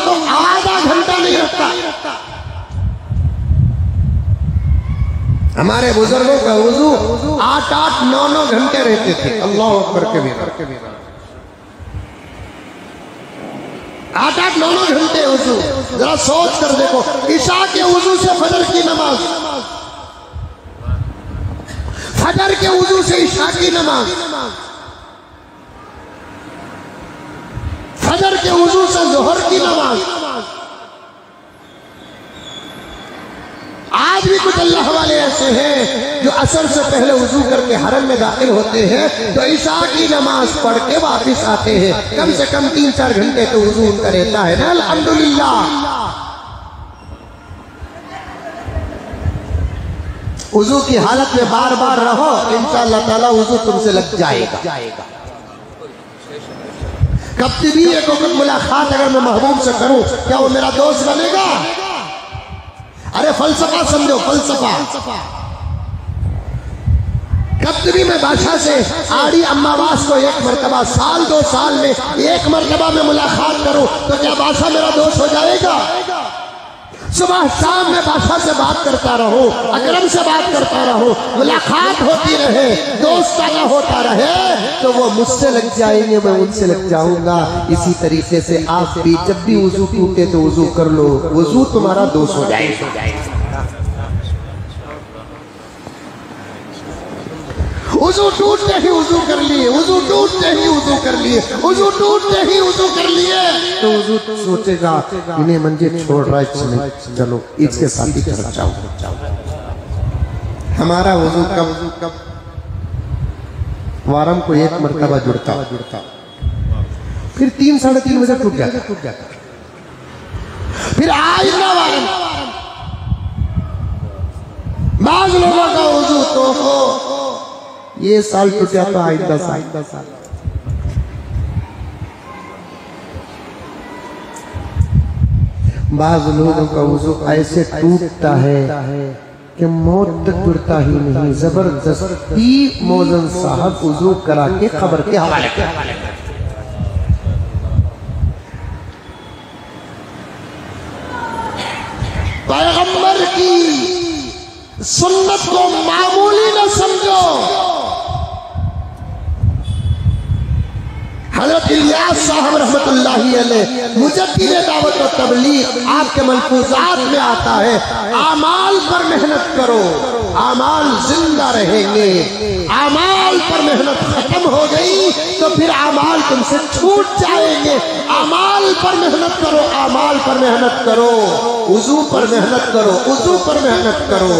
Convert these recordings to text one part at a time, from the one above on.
को आधा घंटा नहीं रखता। हमारे बुजुर्गों का वुजू 8-8, 9-9 घंटे रहते थे। अल्लाह अकबर कबीरा। 8-8, 9-9 घंटे वुजू। जरा सोच कर देखो, ईशा के वुजू से फजर की नमाज, फजर के वुजू से ईशा की नमाज, फजर के वुजू से जोहर की नमाज। आज भी कुछ अल्लाह वाले ऐसे हैं जो असर से पहले वुजू करके हरम में दाखिल होते हैं तो ईशा की नमाज पढ़ के वापिस आते हैं। कम से कम 3-4 घंटे तो वुजू उनका रहता है ना। अल्हम्दुलिल्लाह। वुजू की हालत में बार बार रहो, इंशाअल्लाह ताला वुजू तुमसे लग जाएगा। कभी भी एक वक्त मुलाकात अगर मैं महबूब से करूं, क्या वो मेरा दोस्त बनेगा? अरे फलसफा समझो, फलसफा। कभी भी मैं बादशाह से आड़ी अम्मावास को 1 मरतबा, साल 2 साल में 1 मरतबा में मुलाकात करूं तो क्या बादशाह मेरा दोस्त हो जाएगा? सुबह शाम में बादशाह से बात करता रहूं, अकरम से बात करता रहूं, मुलाकात होती रहे, दोस्ताना होता रहे तो वो मुझसे लग जाएंगे, मैं उनसे लग जाऊंगा। इसी तरीके से आप भी जब भी वुजू टूटे तो वुजू कर लो, वुजू तुम्हारा दोस्त हो जाएगा। वुजू टूटते ही वुजू कर लिए, वुजू टूटते ही वुजू कर लिए, वुजू टूटते ही वुजू कर लिए तो वुजू सोचेगा इन्हें मंजिल छोड़ रहा है, चलो इसके साथ ही चल जाओ। हमारा वुजू कब वारम को 1 मरतबा जुड़ता, फिर 3-3:30 बजे टूट जाता, फिर आइंदा वारम। बाज़ लोगों का वुजू तो हो ये साल टूट जाता, आइंदा साल। बाज़ लोगों का वुजू ऐसे टूटता है कि मौत तक जुड़ता ही नहीं। जबरदस्ती मौजन साहब वुजू करा के खबर के हवाले पैगंबर की सुन्नत को मामूली न समझो। हज़रत इलियास साहब रहमतुल्लाहि अलैह मुजद्दिद दावत व तबलीग आपके मलफूजात में आता है, आमाल पर मेहनत करो, आमाल जिंदा रहेंगे। आमाल पर मेहनत खत्म हो गई तो फिर आमाल तुमसे छूट जाएंगे। आमाल पर मेहनत करो, आमाल पर मेहनत करो, वुजू पर मेहनत करो, वुजू पर मेहनत करो,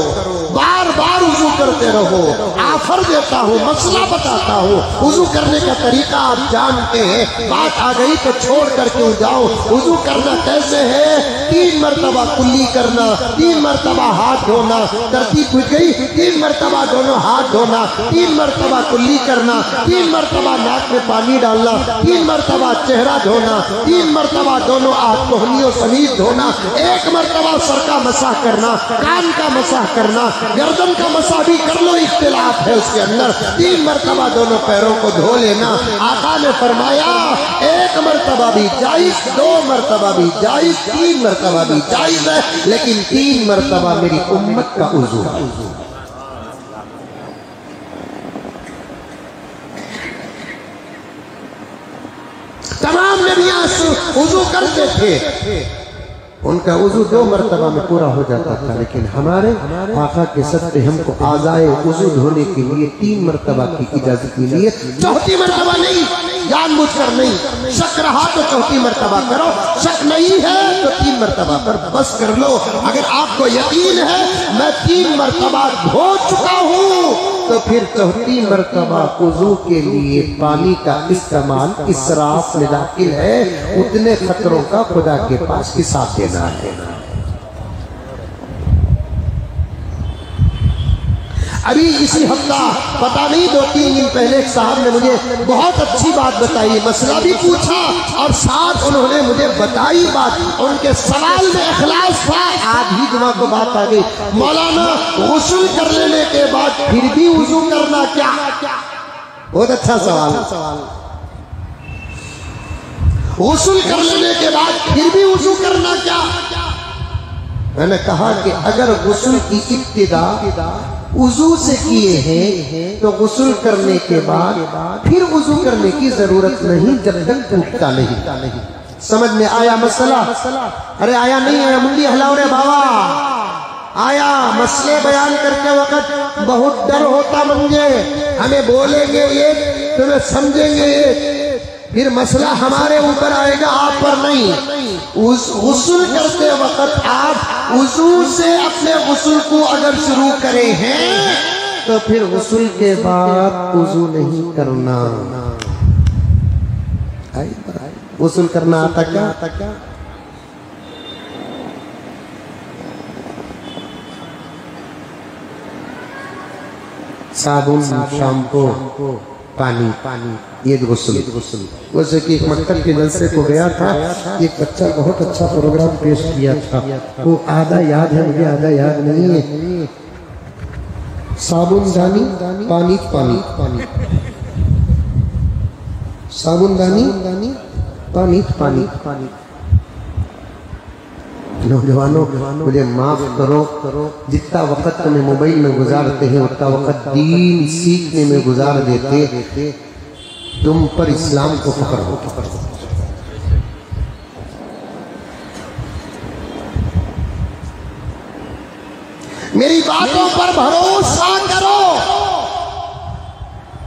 बार बार वुजू करते रहो। आफर देता हूँ, मसला बताता हूँ, वुजू करने का तरीका आप जानते हैं। बात आ गई तो छोड़ कर क्यों जाओ। वुजू करना कैसे है? 3 मरतबा कुल्ली करना, 3 मरतबा हाथ धोना, तरतीब बुझ गई। 3 मरतबा दोनों हाथ धोना, 3 मरतबा कुल्ली करना, 3 मरतबा नाक में पानी डालना, 3 मरतबा चेहरा धोना, 3 मरतबा दोनों हाथ कोहनियों समेत धोना, 1 मरतबा सर का मसाह करना, कान का मसाह करना, गर्दन का मसाह भी कर लो, इख्तिलाफ है उसके अंदर। 3 मरतबा दोनों पैरों को धो लेना। आका ने फरमाया 1 मरतबा भी जायज, 2 मरतबा भी जायज, 3 मरतबा भी जायज है, लेकिन 3 मरतबा मेरी उम्मत का उज़ू है। तमाम नबियां वुजू करते थे, उनका वुजू 2 मरतबा में पूरा हो जाता था, लेकिन हमारे आका के सदक़े हमको आज़ाए वुजू धोने के लिए 3 मरतबा की इजाजत मिली है। 4थी मरतबा नहीं, जानबूझकर नहीं। शक रहा तो 4थी मरतबा करो, शक नहीं है तो 3 मरतबा पर बस कर लो। अगर आपको यकीन है मैं 3 मरतबा धो चुका हूँ तो फिर 4थी मरतबा वुजू के लिए पानी का इस्तेमाल इसराफ में दाखिल है। उतने खतरों का खुदा के पास हिसाब देना है। अभी इसी हफ्ता पता नहीं 2-3 दिन पहले एक साहब ने मुझे बहुत अच्छी बात बताई, मसला भी पूछा और साथ उन्होंने मुझे बताई बात। उनके सवाल में इखलास था। आधी जुमा को बात आ गई, मौलाना गुस्ल कर लेने के बाद फिर भी वुजू करना क्या? बहुत अच्छा सवाल। गुस्ल कर लेने के बाद फिर भी वुजू करना क्या? मैंने कहा कि अगर गुस्ल की इब्तिदा वुजू से किए हैं तो गुस्ल करने के बाद फिर वुजू करने की जरूरत नहीं जब तक टूटता नहीं। समझ में आया मसला? अरे आया नहीं आया? मुंडी हिलाओ रे बाबा। आया? मसले बयान करते वक्त बहुत डर होता मुझे, हमें बोलेंगे ये, तुम्हें समझेंगे ये, फिर मसला हमारे ऊपर आएगा, आप पर नहीं। गुस्ल करते वक्त आप वुजू से अपने गुस्ल को अगर शुरू करे हैं तो फिर गुस्ल के बाद वुजू नहीं करना। गुस्ल करना आता क्या? साबुन, शैम्पू, पानी, ये गुस्ल। वैसे कि एक मक्तब के जलसे को गया था, एक बच्चा बहुत अच्छा प्रोग्राम पेश किया था, वो आधा याद है मुझे, आधा याद नहीं है। साबुनदानी, पानी, साबुनदानी, पानी। नौजवानों, मुझे माफ करो, जितना वक्त तुम्हें मोबाइल में गुजारते हैं उतना वक्त दीन सीखने में गुजार देते, तुम पर इस्लाम को फख्र हो। मेरी बातों पर भरोसा करो।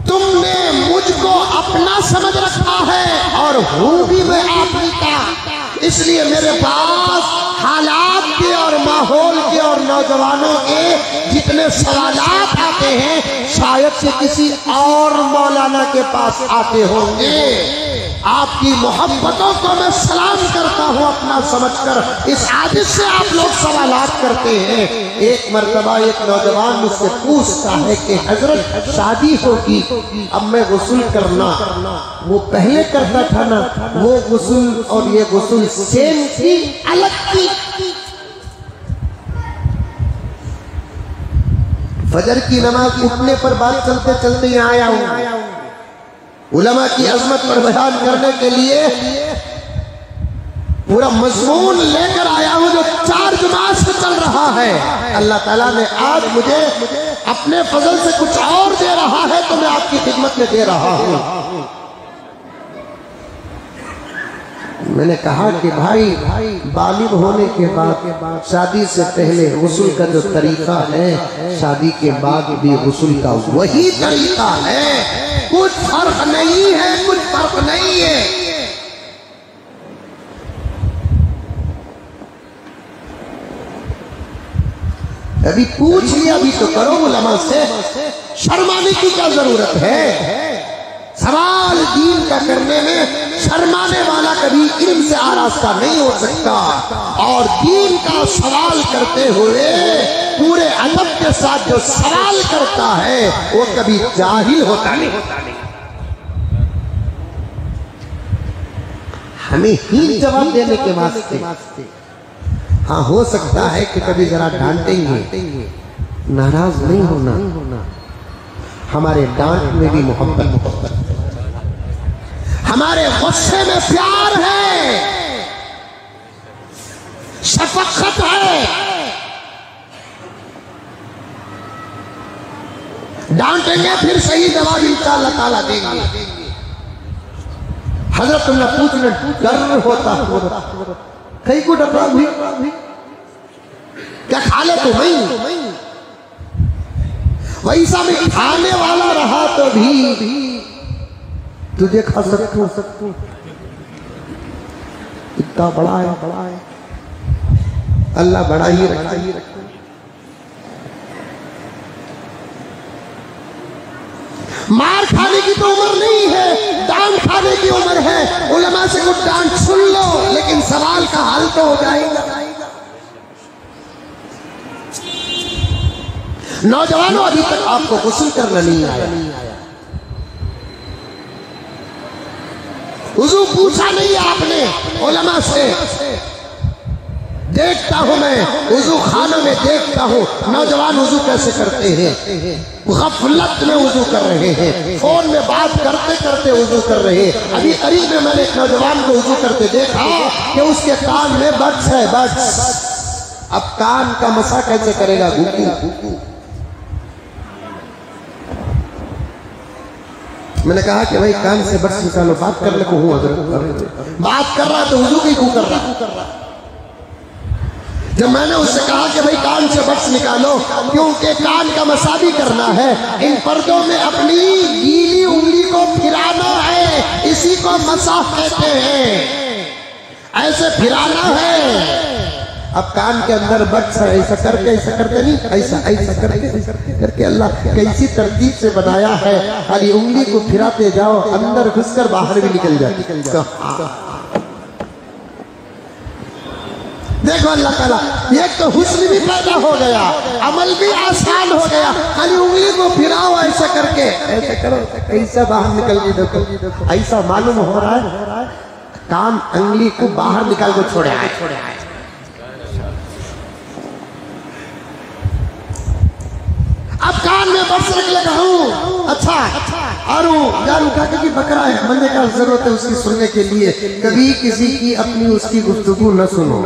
तुमने मुझको अपना समझ रखा है और हूं भी मैं आप ही का, इसलिए मेरे पास हालात के और माहौल के और नौजवानों के जितने सवालात आते हैं शायद से किसी और मौलाना के पास आते होंगे। आपकी मोहब्बतों को मैं सलाम करता हूं अपना समझकर। इस आदत से आप लोग सवालात करते हैं। एक मर्तबा एक नौजवान मुझसे पूछता है कि हजरत शादी होगी, अब मैं गुस्ल करना, वो पहले करता था ना, वो गुस्ल और ये गुस्ल सेम थी अलग थी? फजर की नमाज उठने पर बात चलते चलते यहाँ आया हूँ, उलमा की अजमत पर बयान करने के लिए पूरा मजमून लेकर आया हूँ जो 4 जुमा से चल रहा है। अल्लाह ताला ने आज मुझे अपने फजल से कुछ और दे रहा है तो मैं आपकी खिदमत में दे रहा हूँ। मैंने कहा कि भाई बालिग होने के बाद शादी से पहले गुस्ल का जो तरीका है शादी के बाद भी गुस्ल का वही तरीका है, कुछ फर्क नहीं है, कुछ फर्क नहीं है। अभी पूछ लिया भी तो करो उलमा से, शर्माने की क्या जरूरत है? सवाल दीन का करने में शर्माने वाला कभी इल्म से आरास्ता नहीं हो सकता, और दीन का सवाल करते हुए पूरे अदब के साथ जो सवाल करता है वो कभी जाहिल होता नहीं। हमें ही जवाब देने के वास्ते हाँ हो सकता है कि कभी जरा डांटेंगे, नाराज नहीं होना। हमारे डांट में भी मोहब्बत, हमारे गुस्से में प्यार है, शफकत है। डांटेंगे फिर सही जवाब इंशाअल्लाह ताला देंगे। हजरत तुमने पूछने डर होता कहीं को डर भी क्या खा ले तो नहीं, वैसा भी खाने वाला रहा तो भी तुझे खा सकूं, इतना बड़ा है अल्लाह बड़ा ही रखा। मार खाने की तो उम्र नहीं है, डांट खाने की उम्र है। उलमा से कुछ डांट सुन लो लेकिन सवाल का हल तो हो जाएगा। नौजवानों, अभी तक आपको गुस्ल करना नहीं आया, वुजू पूछा नहीं आपने उलमा से, देखता हूँ मैं वुजू खानों में, देखता हूँ नौजवान वुजू कैसे करते हैं, गफलत में वुजू कर रहे हैं, फोन में बात करते करते वुजू कर रहे हैं। अभी करीब में मैंने एक नौजवान को वुजू करते देखा कि उसके कान में बड्स है, बड्स। अब कान का मसा कैसे करेगा? गुगू। मैंने कहा कि भाई कान से बड्स निकालो, बात कर ले को हूँ, अगर बात कर रहा तो वुजू की क्यों कर रहा? जब मैंने उससे कहा कि भाई कान से बड्स निकालो, क्योंकि कान का मसा भी करना है, इन पर्दों में अपनी गीली उंगली को फिराना है, इसी को मसा कहते हैं, ऐसे फिराना है। अब कान के अंदर बड्स है, ऐसा करके नहीं, ऐसा करके अल्लाह कैसी तरतीब से बनाया है, खाली उंगली को फिराते जाओ, अंदर घुसकर बाहर भी निकल जाए। देखो अल्लाह ताला, एक तो हुस्न भी पैदा हो गया, अमल भी आसान हो गया, खाली उंगली को फिराओ ऐसा करके, ऐसा करो, ऐसा बाहर निकल गई। देखो ऐसा मालूम हो रहा है कान उंगली को बाहर निकाल को छोड़ा है। अब कान में बड्स रख लगा हूँ, अच्छा और जानू काका की बकरा है, बंदे का जरूरत है उसकी सुनने के लिए, कभी किसी की अपनी उसकी गुफ्तगू न सुनो।